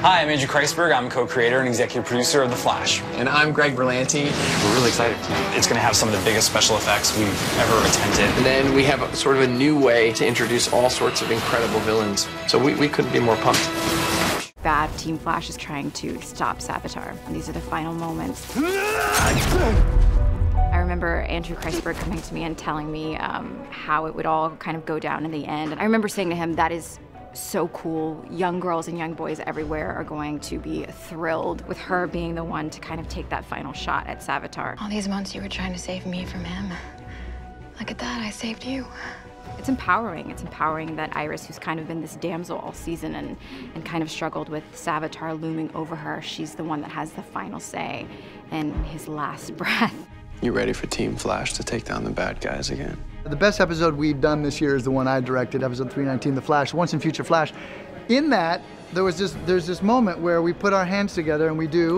Hi, I'm Andrew Kreisberg. I'm co-creator and executive producer of The Flash. And I'm Greg Berlanti. We're really excited. It's going to have some of the biggest special effects we've ever attempted. And then we have sort of a new way to introduce all sorts of incredible villains. So we couldn't be more pumped. Bad Team Flash is trying to stop Savitar. And these are the final moments. I remember Andrew Kreisberg coming to me and telling me how it would all kind of go down in the end. And I remember saying to him, that is so cool. Young girls and young boys everywhere are going to be thrilled with her being the one to kind of take that final shot at Savitar. All these months you were trying to save me from him. Look at that, I saved you. It's empowering. It's empowering that Iris, who's kind of been this damsel all season and kind of struggled with Savitar looming over her, she's the one that has the final say and his last breath. You ready for Team Flash to take down the bad guys again? The best episode we've done this year is the one I directed, episode 319, The Flash, Once and Future Flash. In that, there's this moment where we put our hands together and we do,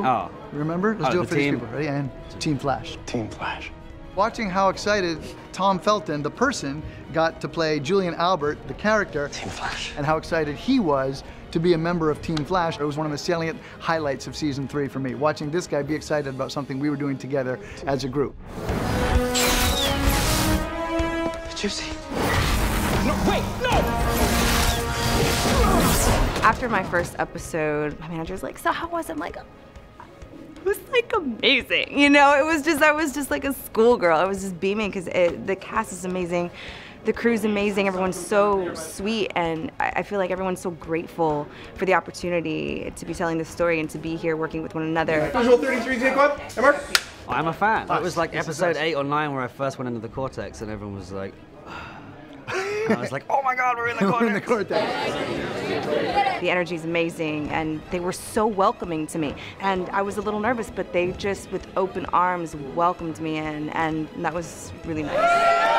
remember? Let's do it for these people, ready? And Team Flash. Team Flash. Watching how excited Tom Felton, the person, got to play Julian Albert, the character, Team Flash, and how excited he was to be a member of Team Flash. It was one of the salient highlights of season 3 for me, watching this guy be excited about something we were doing together as a group. Did you see? No, wait, no! After my first episode, my manager's like, so how was it? I'm like, it was like amazing. You know, I was just like a schoolgirl. I was just beaming because the cast is amazing. The crew's amazing, everyone's so sweet, and I feel like everyone's so grateful for the opportunity to be telling this story and to be here working with one another. Visual 33, take one. Mark. I'm a fan. That was like episode 8 or 9 where I first went into the Cortex and everyone was like, and I was like, oh my God, we're in the Cortex. We're in the Cortex. The energy is amazing, and they were so welcoming to me. And I was a little nervous, but they just, with open arms, welcomed me in, and that was really nice.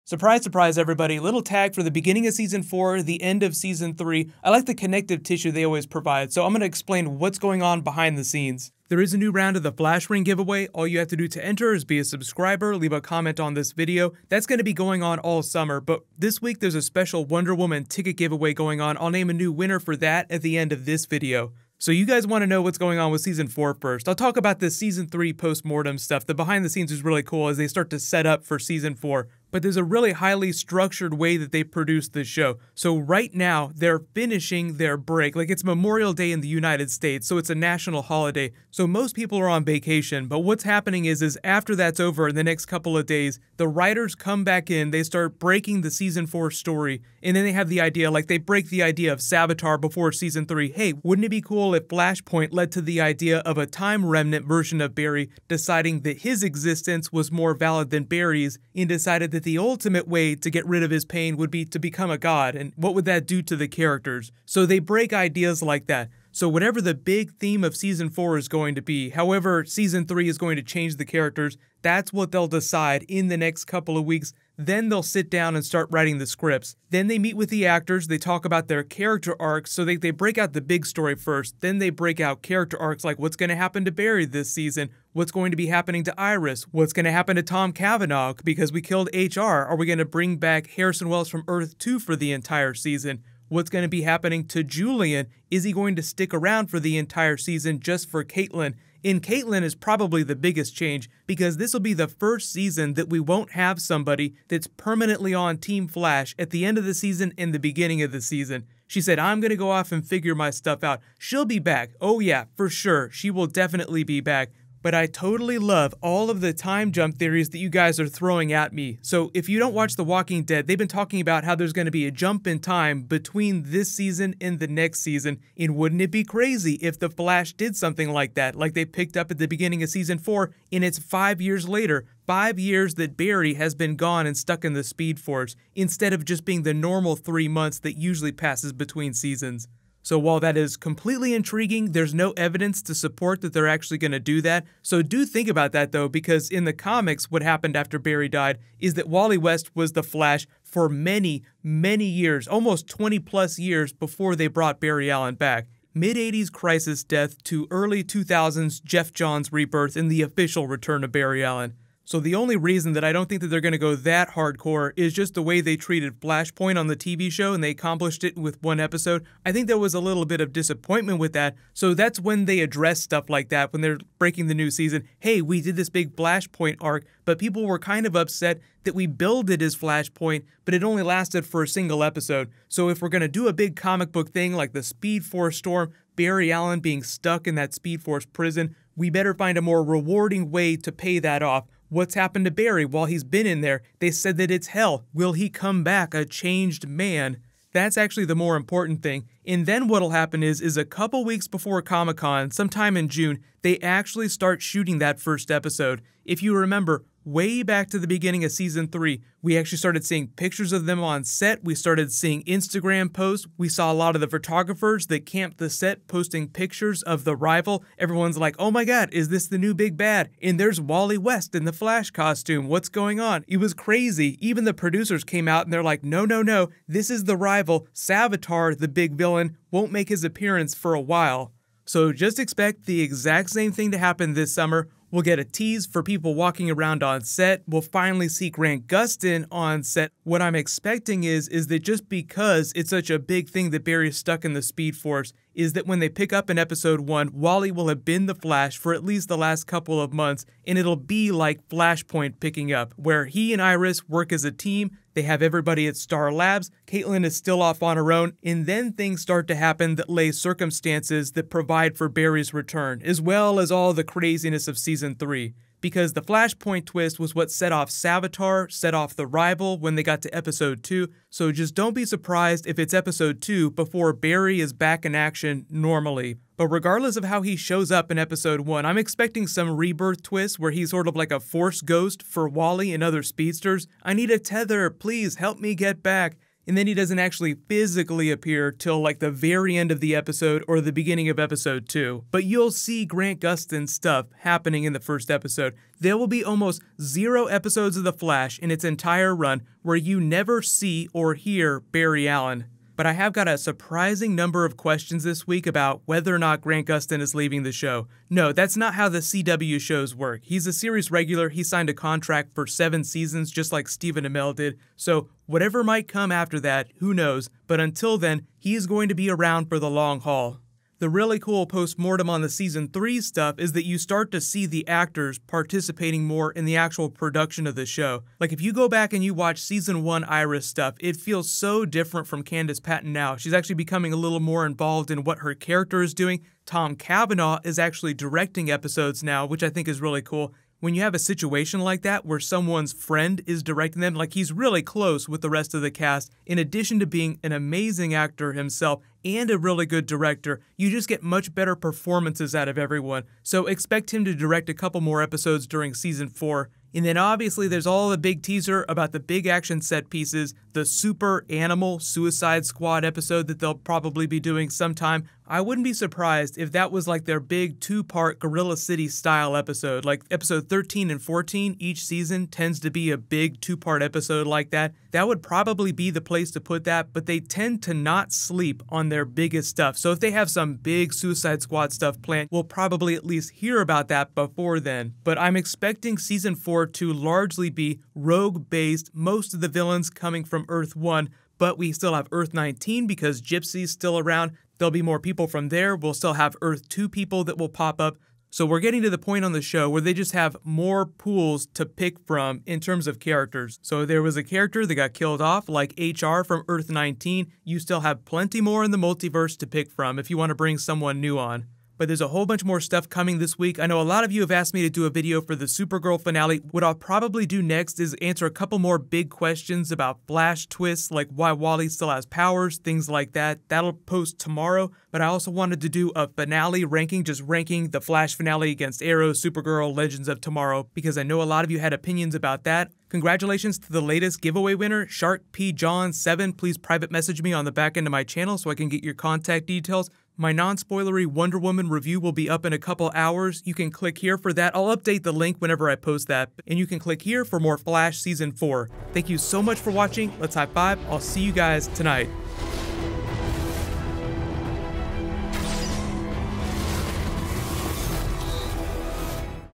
Surprise, surprise, everybody. Little tag for the beginning of Season 4, the end of Season 3. I like the connective tissue they always provide, so I'm going to explain what's going on behind the scenes. There is a new round of the Flash Ring giveaway. All you have to do to enter is be a subscriber, leave a comment on this video. That's going to be going on all summer, but this week there's a special Wonder Woman ticket giveaway going on. I'll name a new winner for that at the end of this video. So you guys want to know what's going on with Season 4 first. I'll talk about the Season 3 post-mortem stuff. The behind the scenes is really cool as they start to set up for Season 4. But there's a really highly structured way that they produce this show. So right now, they're finishing their break. Like, it's Memorial Day in the United States, so it's a national holiday. So most people are on vacation. But what's happening is after that's over in the next couple of days, the writers come back in, they start breaking the Season 4 story, and then they have the idea, like they break the idea of Savitar before Season 3. Hey, wouldn't it be cool if Flashpoint led to the idea of a time remnant version of Barry deciding that his existence was more valid than Barry's, and decided that the ultimate way to get rid of his pain would be to become a god, and what would that do to the characters? So they break ideas like that. So whatever the big theme of Season 4 is going to be, however Season 3 is going to change the characters, that's what they'll decide in the next couple of weeks. Then they'll sit down and start writing the scripts. Then they meet with the actors, they talk about their character arcs, so they break out the big story first, then they break out character arcs like what's going to happen to Barry this season, what's going to be happening to Iris, what's going to happen to Tom Cavanaugh because we killed HR, are we going to bring back Harrison Wells from Earth 2 for the entire season? What's going to be happening to Julian? Is he going to stick around for the entire season just for Caitlin? And Caitlin is probably the biggest change because this will be the first season that we won't have somebody that's permanently on Team Flash at the end of the season and the beginning of the season. She said, I'm going to go off and figure my stuff out. She'll be back. Oh yeah, for sure. She will definitely be back. But I totally love all of the time jump theories that you guys are throwing at me. So if you don't watch The Walking Dead, they've been talking about how there's going to be a jump in time between this season and the next season. And wouldn't it be crazy if The Flash did something like that, like they picked up at the beginning of Season 4, and it's 5 years later, 5 years that Barry has been gone and stuck in the Speed Force, instead of just being the normal 3 months that usually passes between seasons. So while that is completely intriguing, there's no evidence to support that they're actually going to do that. So do think about that though, because in the comics, what happened after Barry died is that Wally West was the Flash for many, many years, almost 20 plus years before they brought Barry Allen back. Mid-80s Crisis death to early 2000s Jeff Johns rebirth and the official return of Barry Allen. So the only reason that I don't think that they're going to go that hardcore is just the way they treated Flashpoint on the TV show, and they accomplished it with one episode. I think there was a little bit of disappointment with that, so that's when they address stuff like that, when they're breaking the new season. Hey, we did this big Flashpoint arc, but people were kind of upset that we billed it as Flashpoint, but it only lasted for a single episode. So if we're going to do a big comic book thing like the Speed Force storm, Barry Allen being stuck in that Speed Force prison, we better find a more rewarding way to pay that off. What's happened to Barry while he's been in there? They said that it's hell. Will he come back a changed man? That's actually the more important thing. And then what'll happen is a couple weeks before Comic-Con, sometime in June, they actually start shooting that first episode. If you remember, way back to the beginning of Season 3, we actually started seeing pictures of them on set. We started seeing Instagram posts. We saw a lot of the photographers that camped the set posting pictures of the rival. Everyone's like, oh my god, is this the new big bad? And there's Wally West in the Flash costume. What's going on? It was crazy. Even the producers came out and they're like, no, no, no, this is the rival. Savitar, the big villain, won't make his appearance for a while. So just expect the exact same thing to happen this summer. We'll get a tease for people walking around on set. We'll finally see Grant Gustin on set. What I'm expecting is that just because it's such a big thing that Barry's stuck in the Speed Force, is that when they pick up in episode 1, Wally will have been the Flash for at least the last couple of months, and it'll be like Flashpoint picking up, where he and Iris work as a team. They have everybody at Star Labs, Caitlin is still off on her own, and then things start to happen that lay circumstances that provide for Barry's return, as well as all the craziness of Season 3. Because the Flashpoint twist was what set off Savitar, set off the rival when they got to episode 2, so just don't be surprised if it's episode 2 before Barry is back in action normally. But regardless of how he shows up in episode 1, I'm expecting some rebirth twist where he's sort of like a force ghost for Wally and other speedsters. I need a tether, please help me get back. And then he doesn't actually physically appear till like the very end of the episode or the beginning of episode 2. But you'll see Grant Gustin stuff happening in the first episode. There will be almost 0 episodes of The Flash in its entire run where you never see or hear Barry Allen. But I have got a surprising number of questions this week about whether or not Grant Gustin is leaving the show. No, that's not how the CW shows work. He's a series regular, he signed a contract for 7 seasons just like Stephen Amell did, so whatever might come after that, who knows, but until then, he is going to be around for the long haul. The really cool post-mortem on the Season 3 stuff is that you start to see the actors participating more in the actual production of the show. Like if you go back and you watch Season 1 Iris stuff, it feels so different from Candice Patton now. She's actually becoming a little more involved in what her character is doing. Tom Cavanaugh is actually directing episodes now, which I think is really cool. When you have a situation like that where someone's friend is directing them, like he's really close with the rest of the cast, in addition to being an amazing actor himself and a really good director, you just get much better performances out of everyone. So expect him to direct a couple more episodes during Season 4. And then obviously there's all the big teaser about the big action set pieces, the Super Animal Suicide Squad episode that they'll probably be doing sometime. I wouldn't be surprised if that was like their big 2-part Gorilla City style episode. Like episode 13 and 14 each season tends to be a big 2-part episode like that. That would probably be the place to put that, but they tend to not sleep on their biggest stuff. So if they have some big Suicide Squad stuff planned, we'll probably at least hear about that before then. But I'm expecting Season 4 to largely be rogue-based, most of the villains coming from Earth 1, but we still have Earth 19 because Gypsy's still around. There'll be more people from there. We'll still have Earth 2 people that will pop up. So we're getting to the point on the show where they just have more pools to pick from in terms of characters. So there was a character that got killed off, like HR from Earth 19. You still have plenty more in the multiverse to pick from if you want to bring someone new on. But there's a whole bunch more stuff coming this week. I know a lot of you have asked me to do a video for the Supergirl finale. What I'll probably do next is answer a couple more big questions about Flash twists, like why Wally still has powers, things like that. That'll post tomorrow. But I also wanted to do a finale ranking, just ranking the Flash finale against Arrow, Supergirl, Legends of Tomorrow, because I know a lot of you had opinions about that. Congratulations to the latest giveaway winner, Shark P. John 7. Please private message me on the back end of my channel so I can get your contact details. My non-spoilery Wonder Woman review will be up in a couple hours. You can click here for that. I'll update the link whenever I post that. And you can click here for more Flash Season 4. Thank you so much for watching. Let's high five. I'll see you guys tonight.